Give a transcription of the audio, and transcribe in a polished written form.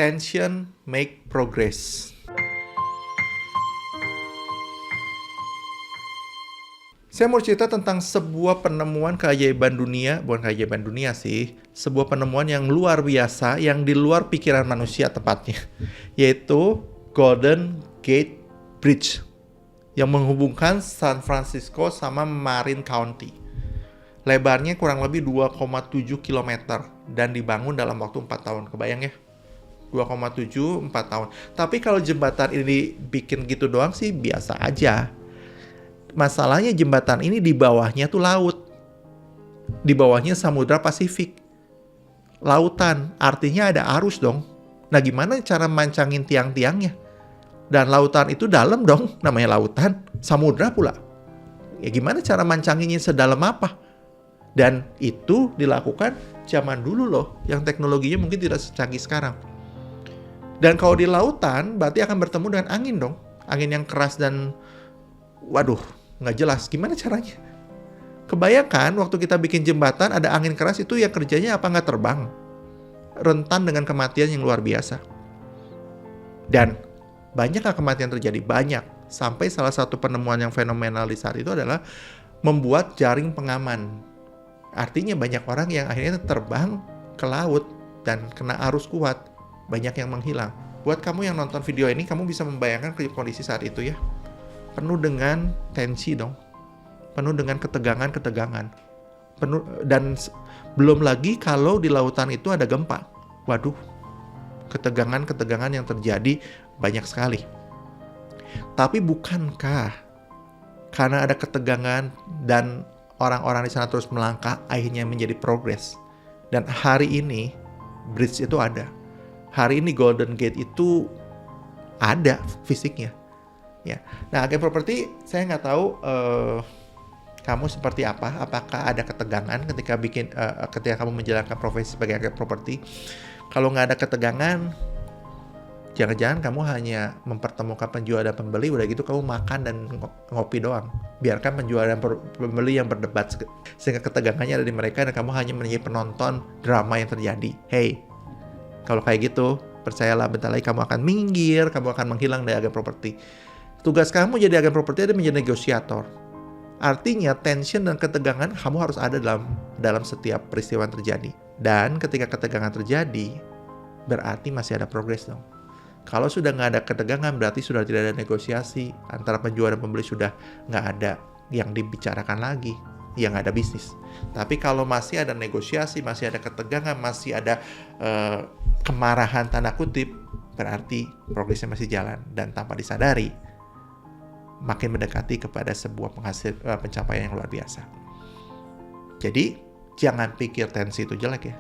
tension make progress. Saya mau cerita tentang sebuah penemuan keajaiban dunia, bukan keajaiban dunia sih, sebuah penemuan yang luar biasa, yang di luar pikiran manusia tepatnya, yaitu Golden Gate Bridge, yang menghubungkan San Francisco sama Marin County. Lebarnya kurang lebih 2,7 km dan dibangun dalam waktu 4 tahun, kebayang ya? 2,7, 4 tahun. Tapi kalau jembatan ini bikin gitu doang sih biasa aja. Masalahnya jembatan ini di bawahnya tuh laut. Di bawahnya Samudra Pasifik. Lautan, artinya ada arus dong. Nah gimana cara mancangin tiang-tiangnya? Dan lautan itu dalam dong, namanya lautan. Samudra pula. Ya gimana cara mancanginnya sedalam apa? Dan itu dilakukan zaman dulu loh, yang teknologinya mungkin tidak secanggih sekarang. Dan kalau di lautan, berarti akan bertemu dengan angin dong. Angin yang keras dan waduh, nggak jelas gimana caranya. Kebayangkan waktu kita bikin jembatan ada angin keras, itu ya kerjanya apa nggak terbang. Rentan dengan kematian yang luar biasa. Dan banyakkah kematian terjadi? Banyak. Sampai salah satu penemuan yang fenomenal di saat itu adalah membuat jaring pengaman. Artinya banyak orang yang akhirnya terbang ke laut dan kena arus kuat. Banyak yang menghilang. Buat kamu yang nonton video ini, kamu bisa membayangkan kondisi saat itu ya. Penuh dengan tensi dong, penuh dengan ketegangan, dan belum lagi kalau di lautan itu ada gempa. Waduh, ketegangan yang terjadi banyak sekali. Tapi bukankah karena ada ketegangan dan orang-orang di sana terus melangkah, akhirnya menjadi progres? Dan hari ini bridge itu ada. Hari ini Golden Gate itu ada fisiknya. Ya, nah agen properti saya nggak tahu kamu seperti apa. Apakah ada ketegangan ketika kamu menjalankan profesi sebagai agen properti? Kalau nggak ada ketegangan, jangan-jangan kamu hanya mempertemukan penjual dan pembeli, udah gitu kamu makan dan ngopi doang. Biarkan penjual dan pembeli yang berdebat, sehingga ketegangannya ada di mereka dan kamu hanya menjadi penonton drama yang terjadi. Hey, kalau kayak gitu, percayalah bentar lagi kamu akan minggir, kamu akan menghilang dari agen properti. Tugas kamu jadi agen properti adalah menjadi negosiator. Artinya tension dan ketegangan kamu harus ada dalam setiap peristiwa yang terjadi. Dan ketika ketegangan terjadi, berarti masih ada progres dong. Kalau sudah nggak ada ketegangan, berarti sudah tidak ada negosiasi. Antara penjual dan pembeli sudah nggak ada yang dibicarakan lagi. Yang ada bisnis. Tapi kalau masih ada negosiasi, masih ada ketegangan, masih ada kemarahan tanda kutip, berarti progresnya masih jalan. Dan tanpa disadari, makin mendekati kepada sebuah pencapaian yang luar biasa. Jadi, jangan pikir tensi itu jelek ya.